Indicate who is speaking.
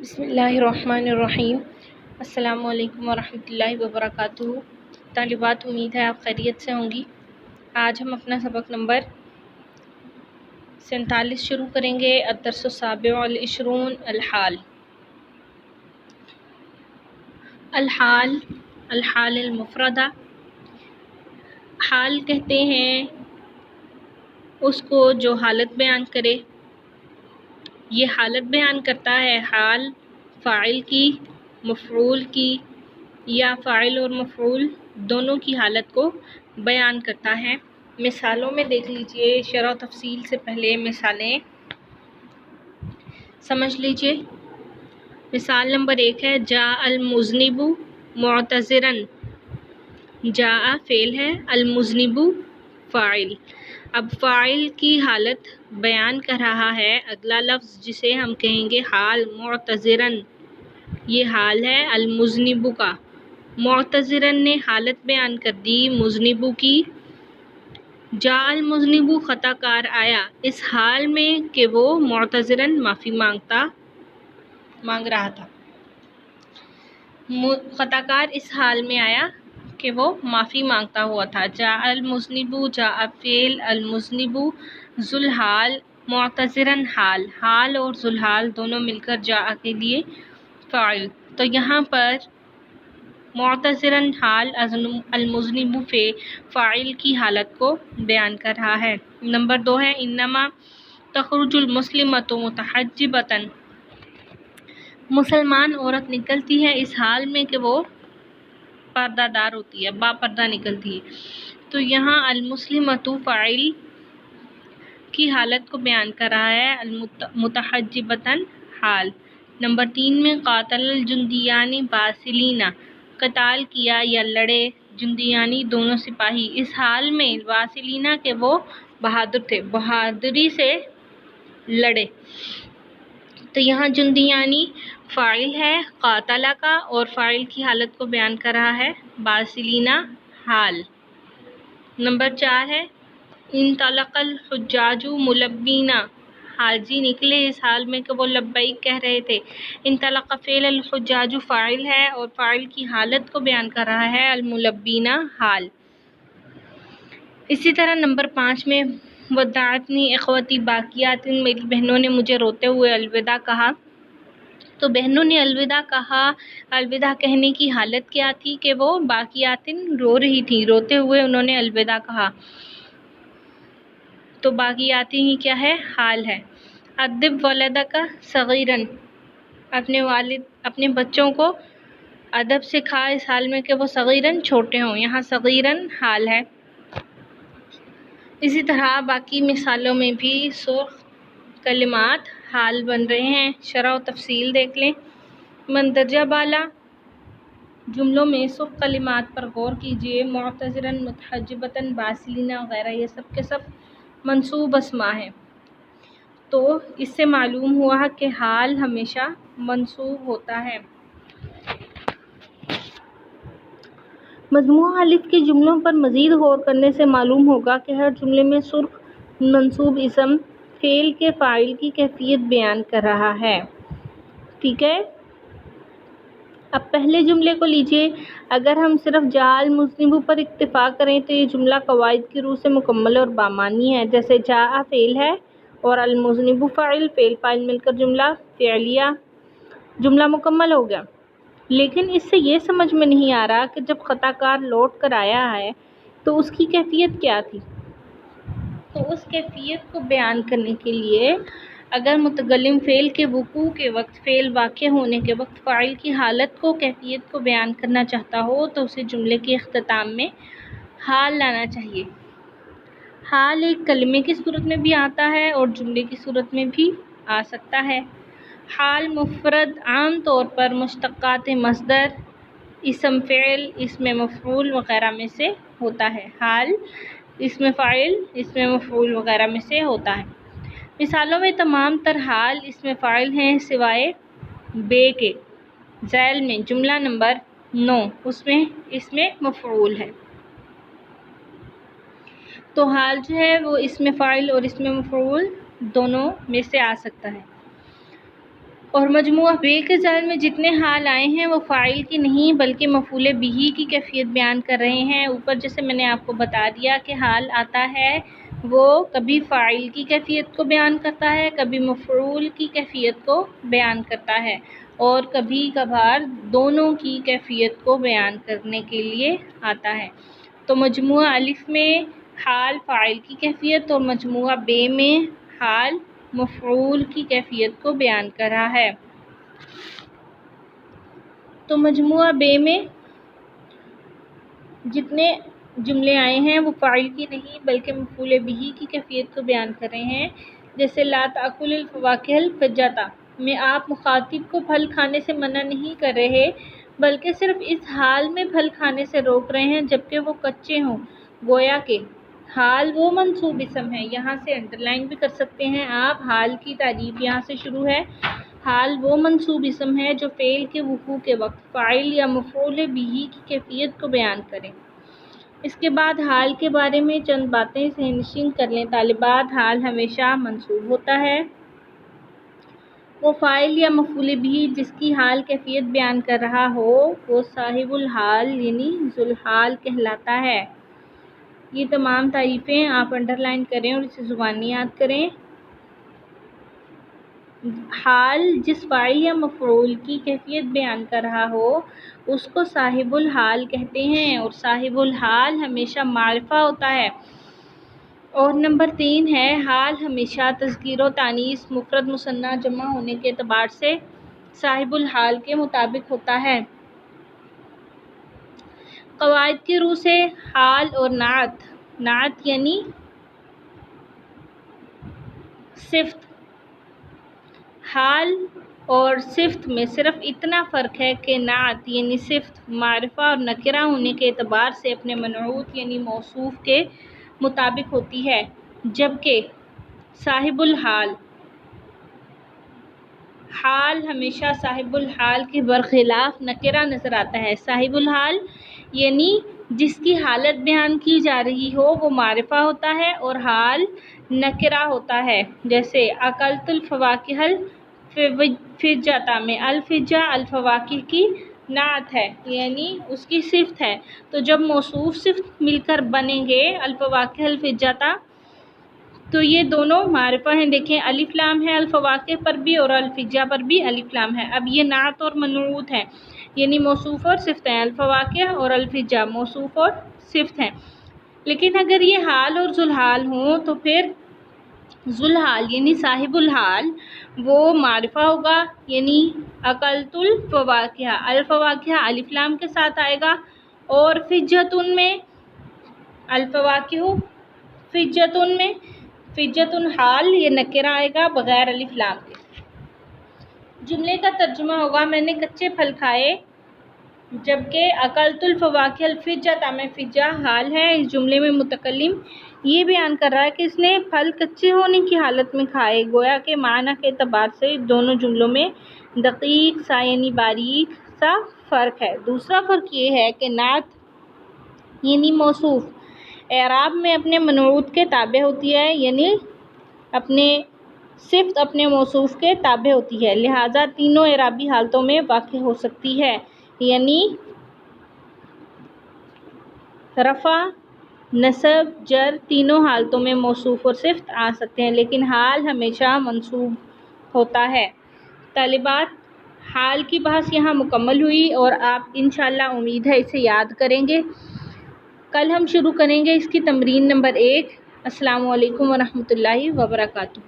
Speaker 1: بسم اللہ الرحمن الرحیم۔ السلام علیکم ورحمۃ اللہ وبرکاتہ۔ طالبات، امید ہے آپ خیریت سے ہوں گی۔ آج ہم اپنا سبق نمبر 47 شروع کریں گے۔ الدرس السابع والعشرون، الحال۔ الحال، الحال المفردہ، حال کہتے ہیں اس کو جو حالت بیان کرے۔ یہ حالت بیان کرتا ہے، حال فاعل کی، مفعول کی، یا فاعل اور مفعول دونوں کی حالت کو بیان کرتا ہے۔ مثالوں میں دیکھ لیجئے، شرح و تفصیل سے پہلے مثالیں سمجھ لیجئے۔ مثال نمبر 1 ہے جاء المذنب معتذرا۔ جاء فعل ہے، المذنب فاعل۔ اب فاعل کی حالت بیان کر رہا ہے اگلا لفظ جسے ہم کہیں گے حال، معتذرن۔ یہ حال ہے المذنب کا۔ معتذرن نے حالت بیان کر دی مذنب کی۔ جاء المذنب خطا کار آیا، اس حال میں کہ وہ معتذرن معافی مانگ رہا تھا۔ خطا کار اس حال میں آیا کہ وہ معافی مانگتا ہوا تھا۔ جاء المذنب، جاء فعل، المذنب ذو الحال، معتذرن حال۔ حال اور ذو الحال دونوں مل کر جاء کے لیے فاعل۔ تو یہاں پر معتذرن حال، المذنب فاعل کی حالت کو بیان کر رہا ہے۔ نمبر 2 ہے انما تخرج المسلمۃ متحجبۃ۔ مسلمان عورت نکلتی ہے اس حال میں کہ وہ پردہ دار ہوتی ہے، با پردہ نکلتی ہے۔ تو یہاں المسلمۃ فاعل کی حالت کو بیان کر رہا ہے، متحجبۃ حال۔ نمبر 3 میں قاتل الجندیان باسلین۔ قتال کیا یا لڑے جندیانی دونوں سپاہی، اس حال میں باسلین کہ وہ بہادر تھے، بہادری سے لڑے۔ تو یہاں جندیانی فاعل ہے قاتلہ کا، اور فاعل کی حالت کو بیان کر رہا ہے باسلین حال۔ نمبر 4 ہے انطلق الحجاج ملبین۔ حاجی نکلے اس حال میں کہ وہ لبیک کہہ رہے تھے۔ انطلق فعل، الحجاج فاعل ہے، اور فاعل کی حالت کو بیان کر رہا ہے الملبین حال۔ اسی طرح نمبر 5 میں ودعتنی اخوتی باقیات۔ میری بہنوں نے مجھے روتے ہوئے الوداع کہا۔ تو بہنوں نے الوداع کہا، الوداع کہنے کی حالت کیا تھی کہ وہ باقیات رو رہی تھی، روتے ہوئے انہوں نے الوداع کہا۔ تو باقیات ہی کیا ہے؟ حال ہے۔ ادب ولدک صغیرا۔ اپنے بچوں کو ادب سکھا اس حال میں کہ وہ صغیرا چھوٹے ہوں، یہاں صغیرا حال ہے۔ اسی طرح باقی مثالوں میں بھی سرخ کلمات حال بن رہے ہیں، شرح و تفصیل دیکھ لیں۔ مندرجہ بالا جملوں میں سرخ کلمات پر غور کیجیے۔ معتذرن، متحجبۃ، باسلین وغیرہ یہ سب کے سب منصوب اسماء ہیں۔ تو اس سے معلوم ہوا کہ حال ہمیشہ منصوب ہوتا ہے۔ مجموعہ الف کے جملوں پر مزید غور کرنے سے معلوم ہوگا کہ ہر جملے میں سرخ منصوب اسم فعل کے فاعل کی کیفیت بیان کر رہا ہے۔ ٹھیک ہے، اب پہلے جملے کو لیجئے۔ اگر ہم صرف جاء المذنب پر اکتفا کریں تو یہ جملہ قواعد کی روح سے مکمل اور بامعنی ہے، جیسے جاء فعل ہے اور المذنب فاعل، فعل فاعل مل کر جملہ فعلیہ، جملہ مکمل ہو گیا۔ لیکن اس سے یہ سمجھ میں نہیں آ رہا کہ جب خطا کار لوٹ کر آیا ہے تو اس کی کیفیت کیا تھی۔ تو اس کیفیت کو بیان کرنے کے لیے اگر متکلم فعل کے وقوع کے وقت، فعل واقع ہونے کے وقت فاعل کی حالت کو، کیفیت کو بیان کرنا چاہتا ہو تو اسے جملے کے اختتام میں حال لانا چاہیے۔ حال ایک کلمے کی صورت میں بھی آتا ہے اور جملے کی صورت میں بھی آ سکتا ہے۔ حال مفرد عام طور پر مشتقات مصدر، اسم فعل، اسم مفعول وغیرہ میں سے ہوتا ہے۔ حال اسم فاعل، اسم مفعول وغیرہ میں سے ہوتا ہے۔ مثالوں میں تمام تر حال اسم فاعل ہیں سوائے بے کے۔ ذیل میں جملہ نمبر 9 اس میں اسم مفعول ہے۔ تو حال جو ہے وہ اسم فاعل اور اسم مفعول دونوں میں سے آ سکتا ہے۔ اور مجموعہ بے کے ذیل میں جتنے حال آئے ہیں وہ فاعل کی نہیں بلکہ مفعول بہ کی کیفیت بیان کر رہے ہیں۔ اوپر جیسے میں نے آپ کو بتا دیا کہ حال آتا ہے وہ کبھی فاعل کی کیفیت کو بیان کرتا ہے، کبھی مفعول کی کیفیت کو بیان کرتا ہے، اور کبھی کبھار دونوں کی کیفیت کو بیان کرنے کے لیے آتا ہے۔ تو مجموعہ الف میں حال فاعل کی کیفیت اور مجموعہ بے میں حال مفعول کی کیفیت کو بیان کر رہا ہے۔ تو مجموعہ بے میں جتنے جملے آئے ہیں وہ فاعل کی نہیں بلکہ مفعول بہ کی کیفیت کو بیان کر رہے ہیں۔ جیسے لا تأکل الفواکہ الفجۃ میں آپ مخاطب کو پھل کھانے سے منع نہیں کر رہے بلکہ صرف اس حال میں پھل کھانے سے روک رہے ہیں جبکہ وہ کچے ہوں، گویا کہ حال وہ منصوب اسم ہے۔ یہاں سے انڈر لائن بھی کر سکتے ہیں آپ، حال کی تعریف یہاں سے شروع ہے۔ حال وہ منصوب اسم ہے جو فعل کے وقوع کے وقت فاعل یا مفعول بہ کی کیفیت کو بیان کرے۔ اس کے بعد حال کے بارے میں چند باتیں ذہن نشین کر لیں۔ طالبات، حال ہمیشہ منصوب ہوتا ہے۔ وہ فاعل یا مفعول بہ جس کی حال کیفیت بیان کر رہا ہو وہ صاحب الحال یعنی ذوالحال کہلاتا ہے۔ یہ تمام تعریفیں آپ انڈر لائن کریں اور اسے زبانی یاد کریں۔ حال جس فاعل یا مفعول کی کیفیت بیان کر رہا ہو اس کو صاحب الحال کہتے ہیں، اور صاحب الحال ہمیشہ معرفہ ہوتا ہے۔ اور نمبر 3 ہے حال ہمیشہ تذکیر و تانیث مفرد مثنیٰ جمع ہونے کے اعتبار سے صاحب الحال کے مطابق ہوتا ہے۔ قواعد کی روح سے حال اور نعت یعنی صفت، حال اور صفت میں صرف اتنا فرق ہے کہ نعت یعنی صفت معرفہ اور نکرہ ہونے کے اعتبار سے اپنے منعوت یعنی موصوف کے مطابق ہوتی ہے، جبکہ صاحب الحال حال ہمیشہ صاحب الحال کے برخلاف نکرہ نظر آتا ہے۔ صاحب الحال یعنی جس کی حالت بیان کی جا رہی ہو وہ معرفہ ہوتا ہے اور حال نکرہ ہوتا ہے۔ جیسے اکلت الفواکہ الفجۃ میں الفجہ الفواکہ کی نعت ہے یعنی اس کی صفت ہے، تو جب موصوف صفت مل کر بنیں گے الفواکہ الفجۃ تو یہ دونوں معرفہ ہیں۔ دیکھیں الف لام ہے الفواکہ پر بھی اور الفجہ پر بھی الف لام ہے۔ اب یہ نعت اور منعوت ہے یعنی موصوف اور صفت ہیں، الفواکہ اور الفجہ موصوف اور صفت ہیں۔ لیکن اگر یہ حال اور ذوالحال ہوں تو پھر ذوالحال یعنی صاحب الحال وہ معرفہ ہوگا یعنی اکلت الفواکہ، الفواکہ الف لام کے ساتھ آئے گا، اور فجۃ میں الفواکہ فجۃ میں فجۃ حال یہ نکرہ آئے گا بغیر الف لام کے۔ جملے کا ترجمہ ہوگا میں نے کچے پھل کھائے، جبکہ اکلت الفواکہ الفجۃ میں فجہ حال ہے۔ اس جملے میں متکلم یہ بیان کر رہا ہے کہ اس نے پھل کچے ہونے کی حالت میں کھائے، گویا کہ معنی کے اعتبار سے دونوں جملوں میں دقیق سا یعنی باریک سا فرق ہے۔ دوسرا فرق یہ ہے کہ نعت یعنی موصوف اعراب میں اپنے منعوت کے تابع ہوتی ہے، یعنی اپنے صفت اپنے موصوف کے تابع ہوتی ہے، لہٰذا تینوں اعرابی حالتوں میں واقع ہو سکتی ہے، یعنی رفع، نصب، جر تینوں حالتوں میں موصوف اور صفت آ سکتے ہیں، لیکن حال ہمیشہ منصوب ہوتا ہے۔ طالبات، حال کی بحث یہاں مکمل ہوئی اور آپ انشاءاللہ امید ہے اسے یاد کریں گے۔ کل ہم شروع کریں گے اس کی تمرین نمبر 1۔ السلام علیکم ورحمۃ اللہ وبرکاتہ۔